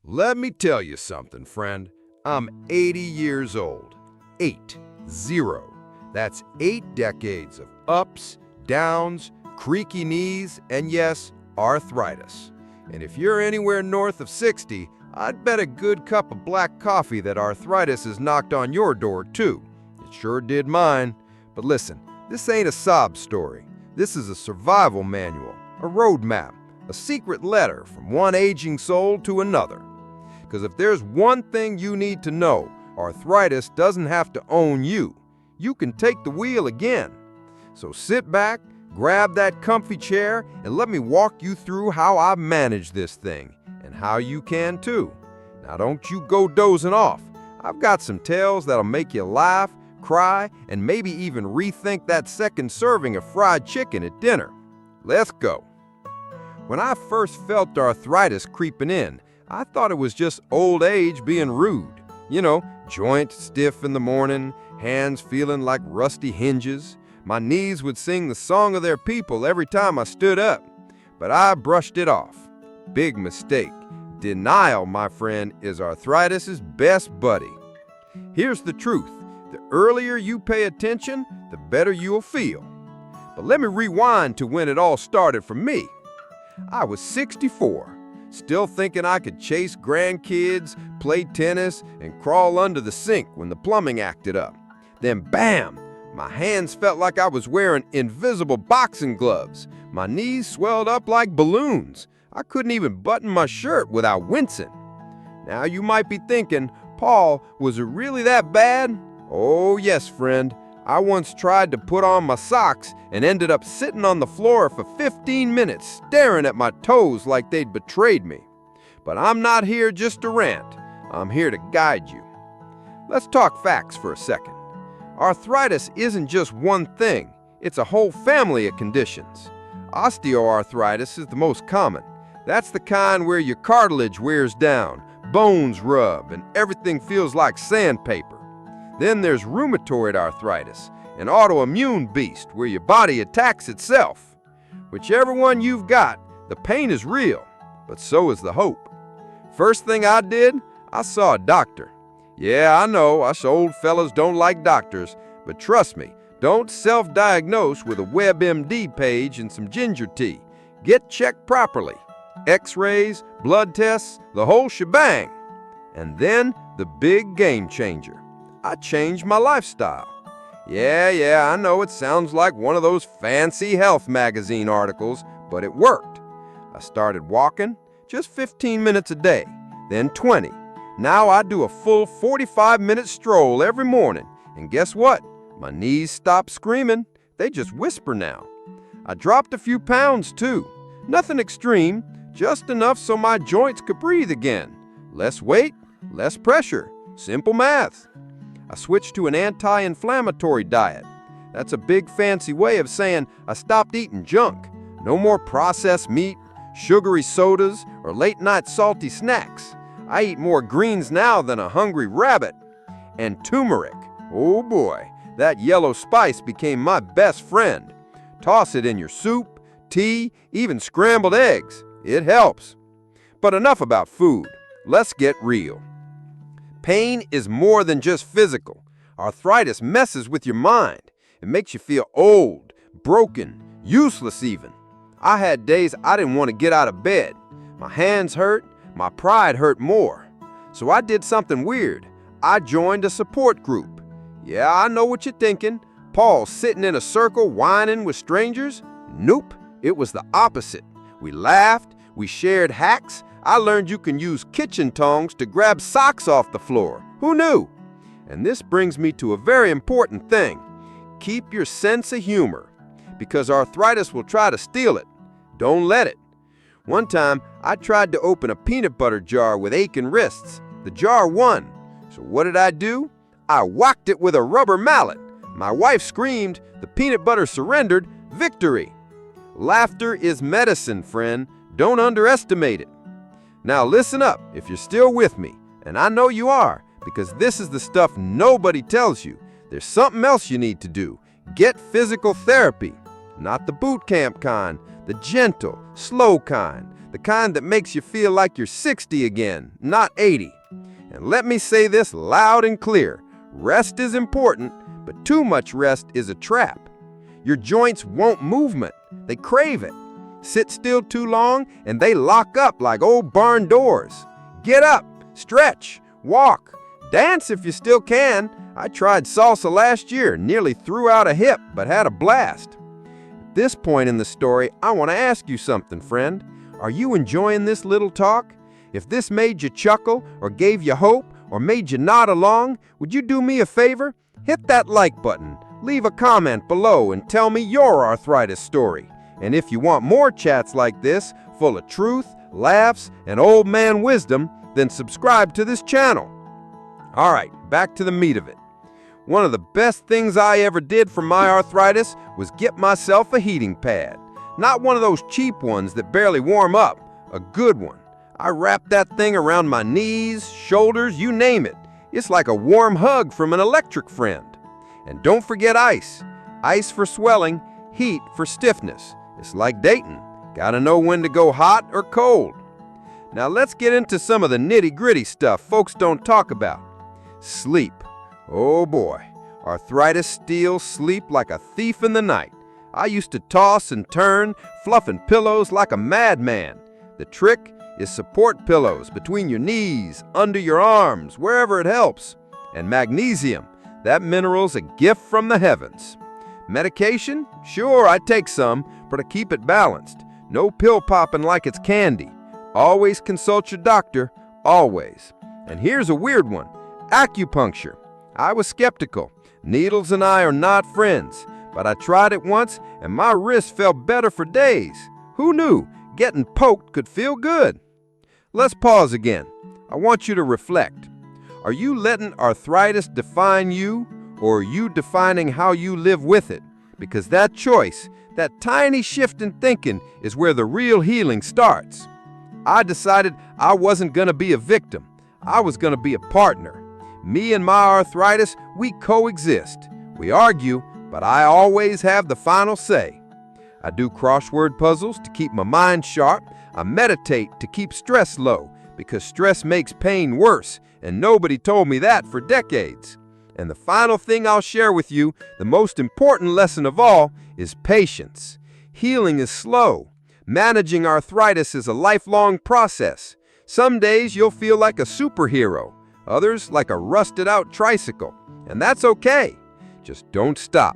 Let me tell you something, friend. I'm 80 years old. 80. That's 8 decades of ups, downs, creaky knees, and yes, arthritis. And if you're anywhere north of 60, I'd bet a good cup of black coffee that arthritis has knocked on your door too. It sure did mine. But listen, this ain't a sob story. This is a survival manual, a roadmap, a secret letter from one aging soul to another. Because if there's one thing you need to know, arthritis doesn't have to own you. You can take the wheel again. So sit back, grab that comfy chair, and let me walk you through how I manage this thing, and how you can too. Now don't you go dozing off. I've got some tales that'll make you laugh, cry, and maybe even rethink that second serving of fried chicken at dinner. Let's go. When I first felt arthritis creeping in, I thought it was just old age being rude. You know, joint stiff in the morning, hands feeling like rusty hinges. My knees would sing the song of their people every time I stood up. But I brushed it off. Big mistake. Denial, my friend, is arthritis' best buddy. Here's the truth. The earlier you pay attention, the better you'll feel. But let me rewind to when it all started for me. I was 64. Still thinking I could chase grandkids, play tennis, and crawl under the sink when the plumbing acted up. Then bam! My hands felt like I was wearing invisible boxing gloves. My knees swelled up like balloons. I couldn't even button my shirt without wincing. Now you might be thinking, Paul, was it really that bad? Oh yes, friend. I once tried to put on my socks and ended up sitting on the floor for 15 minutes staring at my toes like they'd betrayed me. But I'm not here just to rant. I'm here to guide you. Let's talk facts for a second. Arthritis isn't just one thing. It's a whole family of conditions. Osteoarthritis is the most common. That's the kind where your cartilage wears down, bones rub, and everything feels like sandpaper. Then there's rheumatoid arthritis, an autoimmune beast where your body attacks itself. Whichever one you've got, the pain is real, but so is the hope. First thing I did, I saw a doctor. Yeah, I know, us old fellas don't like doctors, but trust me, don't self-diagnose with a WebMD page and some ginger tea. Get checked properly. X-rays, blood tests, the whole shebang. And then the big game changer. I changed my lifestyle. Yeah, I know it sounds like one of those fancy health magazine articles, but it worked. I started walking, just 15 minutes a day, then 20. Now I do a full 45-minute stroll every morning, and guess what? My knees stop screaming. They just whisper now. I dropped a few pounds too. Nothing extreme, just enough so my joints could breathe again. Less weight, less pressure. Simple math. I switched to an anti-inflammatory diet. That's a big fancy way of saying I stopped eating junk. No more processed meat, sugary sodas, or late-night salty snacks. I eat more greens now than a hungry rabbit. And turmeric. Oh boy, that yellow spice became my best friend. Toss it in your soup, tea, even scrambled eggs. It helps. But enough about food. Let's get real. Pain is more than just physical. Arthritis messes with your mind. It makes you feel old, broken, useless even. I had days I didn't want to get out of bed. My hands hurt, my pride hurt more. So I did something weird. I joined a support group. Yeah, I know what you're thinking. Paul sitting in a circle whining with strangers? Nope, it was the opposite. We laughed, we shared hacks. I learned you can use kitchen tongs to grab socks off the floor. Who knew? And this brings me to a very important thing. Keep your sense of humor, because arthritis will try to steal it. Don't let it. One time, I tried to open a peanut butter jar with aching wrists. The jar won. So what did I do? I whacked it with a rubber mallet. My wife screamed. The peanut butter surrendered. Victory. Laughter is medicine, friend. Don't underestimate it. Now listen up if you're still with me, and I know you are, because this is the stuff nobody tells you. There's something else you need to do. Get physical therapy. Not the boot camp kind, the gentle, slow kind, the kind that makes you feel like you're 60 again, not 80. And let me say this loud and clear. Rest is important, but too much rest is a trap. Your joints want movement. They crave it. Sit still too long and they lock up like old barn doors. Get up, stretch, walk, dance if you still can. I tried salsa last year, nearly threw out a hip, but had a blast. At this point in the story, I want to ask you something, friend. Are you enjoying this little talk? If this made you chuckle or gave you hope or made you nod along, would you do me a favor? Hit that like button, leave a comment below and tell me your arthritis story. And if you want more chats like this, full of truth, laughs, and old man wisdom, then subscribe to this channel. All right, back to the meat of it. One of the best things I ever did for my arthritis was get myself a heating pad. Not one of those cheap ones that barely warm up, a good one. I wrapped that thing around my knees, shoulders, you name it. It's like a warm hug from an electric friend. And don't forget ice. Ice for swelling, heat for stiffness. It's like dating. Gotta know when to go hot or cold. Now let's get into some of the nitty-gritty stuff folks don't talk about. Sleep. Oh boy, arthritis steals sleep like a thief in the night. I used to toss and turn, fluffing pillows like a madman. The trick is support pillows between your knees, under your arms, wherever it helps. And magnesium, that mineral's a gift from the heavens. Medication? Sure, I take some, but I keep it balanced. No pill popping like it's candy. Always consult your doctor, always. And here's a weird one, acupuncture. I was skeptical. Needles and I are not friends, but I tried it once and my wrist felt better for days. Who knew getting poked could feel good? Let's pause again. I want you to reflect. Are you letting arthritis define you, or are you defining how you live with it? Because that choice, that tiny shift in thinking, is where the real healing starts. I decided I wasn't going to be a victim. I was going to be a partner. Me and my arthritis, we coexist. We argue, but I always have the final say. I do crossword puzzles to keep my mind sharp. I meditate to keep stress low, because stress makes pain worse, and nobody told me that for decades. And the final thing I'll share with you, the most important lesson of all, is patience. Healing is slow. Managing arthritis is a lifelong process. Some days you'll feel like a superhero, others like a rusted-out tricycle, and that's okay. Just don't stop.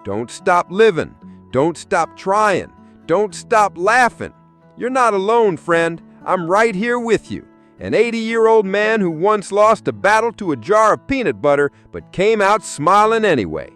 Don't stop living. Don't stop trying. Don't stop laughing. You're not alone, friend. I'm right here with you. An 80-year-old man who once lost a battle to a jar of peanut butter but came out smiling anyway.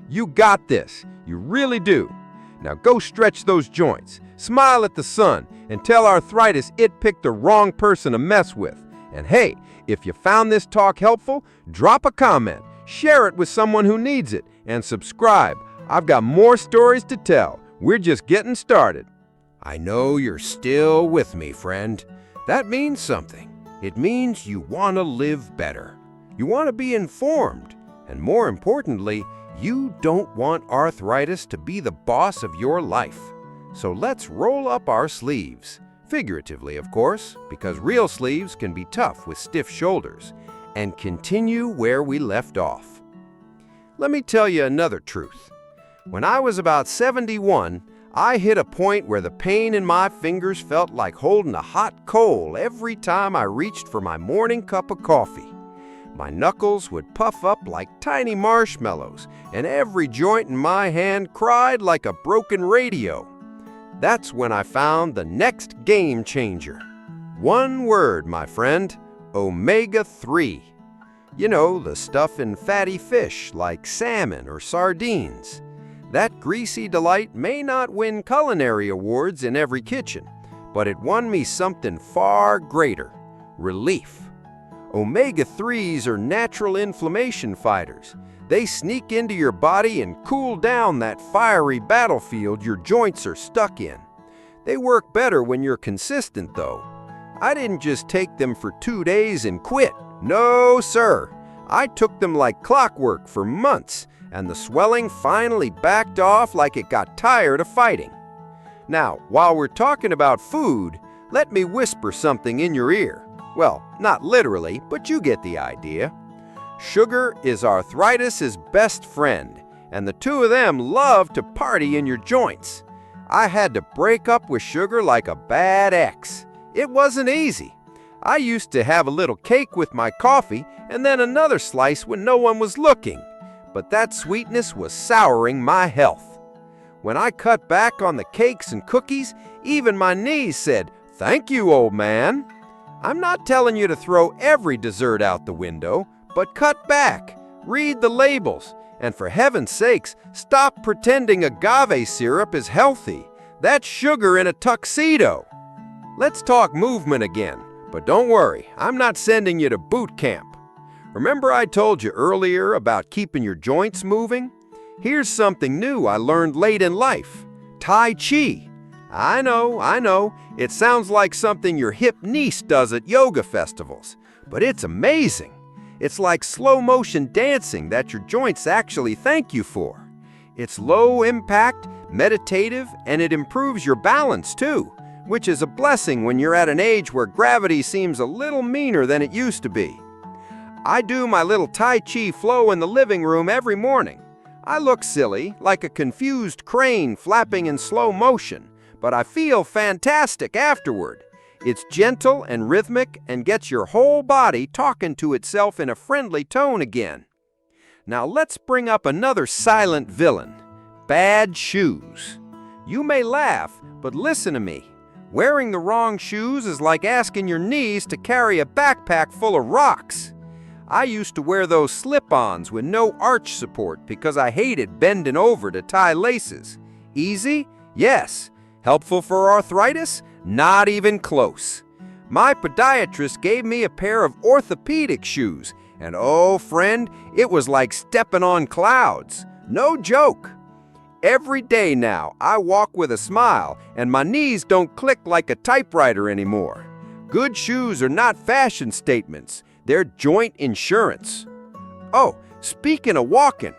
You got this. You really do. Now go stretch those joints. Smile at the sun and tell arthritis it picked the wrong person to mess with. And hey, if you found this talk helpful, drop a comment, share it with someone who needs it, and subscribe. I've got more stories to tell. We're just getting started. I know you're still with me, friend. That means something. It means you want to live better. You want to be informed. And more importantly, you don't want arthritis to be the boss of your life. So let's roll up our sleeves. Figuratively, of course, because real sleeves can be tough with stiff shoulders, and continue where we left off. Let me tell you another truth. When I was about 71, I hit a point where the pain in my fingers felt like holding a hot coal every time I reached for my morning cup of coffee. My knuckles would puff up like tiny marshmallows, and every joint in my hand cried like a broken radio. That's when I found the next game changer. One word, my friend, omega-3. You know, the stuff in fatty fish like salmon or sardines. That greasy delight may not win culinary awards in every kitchen, but it won me something far greater, relief. Omega-3s are natural inflammation fighters. They sneak into your body and cool down that fiery battlefield your joints are stuck in. They work better when you're consistent, though. I didn't just take them for 2 days and quit. No, sir. I took them like clockwork for months, and the swelling finally backed off like it got tired of fighting. Now, while we're talking about food, Let me whisper something in your ear. Well, not literally, but you get the idea. Sugar is arthritis' best friend, and the two of them love to party in your joints. I had to break up with sugar like a bad ex. It wasn't easy. I used to have a little cake with my coffee and then another slice when no one was looking. But that sweetness was souring my health. When I cut back on the cakes and cookies, even my knees said, "Thank you, old man." I'm not telling you to throw every dessert out the window, but cut back, read the labels, and for heaven's sakes, stop pretending agave syrup is healthy. That's sugar in a tuxedo. Let's talk movement again, but don't worry, I'm not sending you to boot camp. Remember I told you earlier about keeping your joints moving? Here's something new I learned late in life: Tai Chi. I know, it sounds like something your hip niece does at yoga festivals, but it's amazing. It's like slow-motion dancing that your joints actually thank you for. It's low impact, meditative, and it improves your balance too, which is a blessing when you're at an age where gravity seems a little meaner than it used to be. I do my little Tai Chi flow in the living room every morning. I look silly, like a confused crane flapping in slow motion, but I feel fantastic afterward. It's gentle and rhythmic and gets your whole body talking to itself in a friendly tone again. Now let's bring up another silent villain: bad shoes. You may laugh, but listen to me. Wearing the wrong shoes is like asking your knees to carry a backpack full of rocks. I used to wear those slip-ons with no arch support because I hated bending over to tie laces. Easy? Yes. Helpful for arthritis? Not even close. My podiatrist gave me a pair of orthopedic shoes, and oh, friend, it was like stepping on clouds. No joke. Every day now, I walk with a smile, and my knees don't click like a typewriter anymore. Good shoes are not fashion statements. They're joint insurance. Oh, speaking of walking,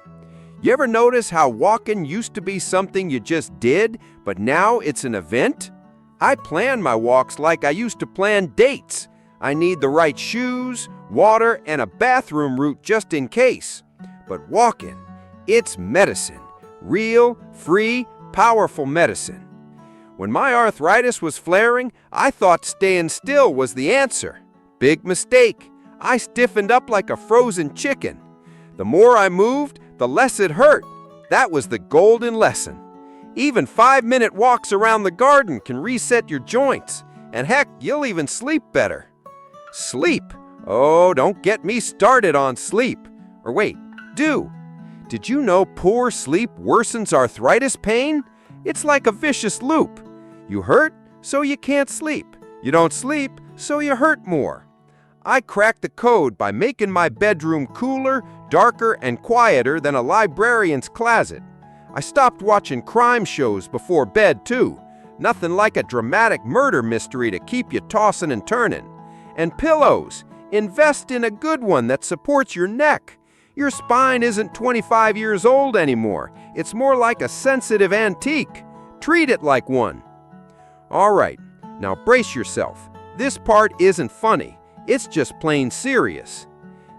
you ever notice how walking used to be something you just did, but now it's an event? I plan my walks like I used to plan dates. I need the right shoes, water, and a bathroom route just in case. But walking, it's medicine. Real, free, powerful medicine. When my arthritis was flaring, I thought staying still was the answer. Big mistake. I stiffened up like a frozen chicken. The more I moved, the less it hurt. That was the golden lesson. Even 5-minute walks around the garden can reset your joints. And heck, you'll even sleep better. Sleep? Oh, don't get me started on sleep. Or wait, do. Did you know poor sleep worsens arthritis pain? It's like a vicious loop. You hurt, so you can't sleep. You don't sleep, so you hurt more. I cracked the code by making my bedroom cooler, darker, and quieter than a librarian's closet. I stopped watching crime shows before bed, too. Nothing like a dramatic murder mystery to keep you tossing and turning. And pillows. Invest in a good one that supports your neck. Your spine isn't 25 years old anymore. It's more like a sensitive antique. Treat it like one. All right, now brace yourself. This part isn't funny. It's just plain serious.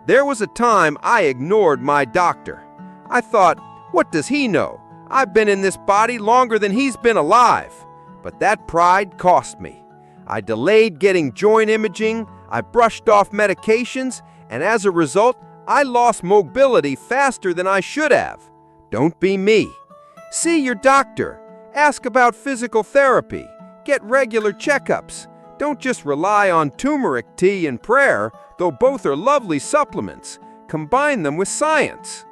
There was a time I ignored my doctor. I thought, what does he know? I've been in this body longer than he's been alive. But that pride cost me. I delayed getting joint imaging, I brushed off medications, and as a result, I lost mobility faster than I should have. Don't be me. See your doctor. Ask about physical therapy. Get regular checkups. Don't just rely on turmeric tea and prayer, though both are lovely supplements. Combine them with science.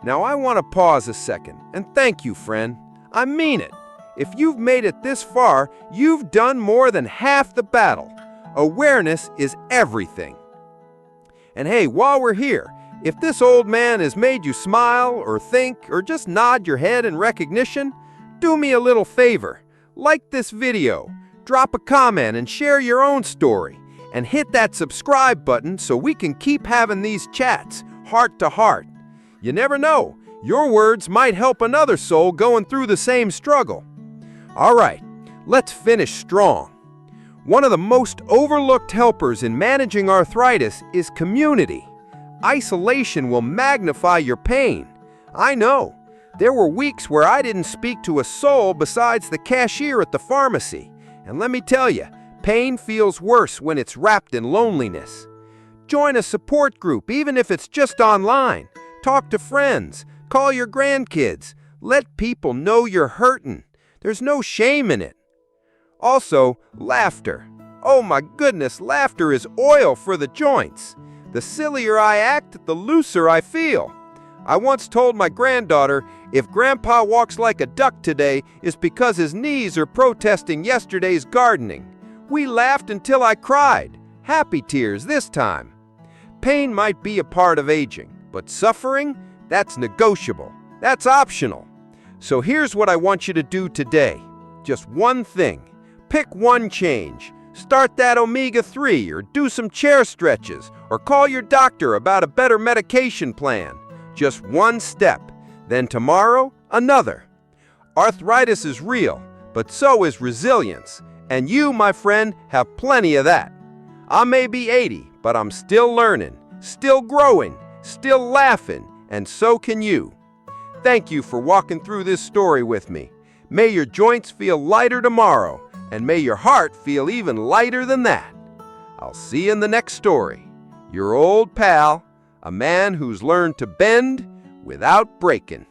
Now I want to pause a second and thank you, friend. I mean it. If you've made it this far, you've done more than half the battle. Awareness is everything. And hey, while we're here, if this old man has made you smile or think or just nod your head in recognition, do me a little favor. Like this video, drop a comment and share your own story, and hit that subscribe button so we can keep having these chats, heart to heart. You never know, your words might help another soul going through the same struggle. All right, let's finish strong. One of the most overlooked helpers in managing arthritis is community. Isolation will magnify your pain. I know. There were weeks where I didn't speak to a soul besides the cashier at the pharmacy. And let me tell you, pain feels worse when it's wrapped in loneliness. Join a support group, even if it's just online. Talk to friends. Call your grandkids. Let people know you're hurting. There's no shame in it. Also, laughter. Oh my goodness, laughter is oil for the joints. The sillier I act, the looser I feel. I once told my granddaughter, if Grandpa walks like a duck today, it's because his knees are protesting yesterday's gardening. We laughed until I cried. Happy tears this time. Pain might be a part of aging, but suffering? That's negotiable. That's optional. So here's what I want you to do today. Just one thing. Pick one change. Start that omega-3 or do some chair stretches or call your doctor about a better medication plan. Just one step. Then tomorrow, another. Arthritis is real, but so is resilience. And you, my friend, have plenty of that. I may be 80, but I'm still learning, still growing, still laughing, and so can you. Thank you for walking through this story with me. May your joints feel lighter tomorrow, and may your heart feel even lighter than that. I'll see you in the next story. Your old pal, a man who's learned to bend without breaking.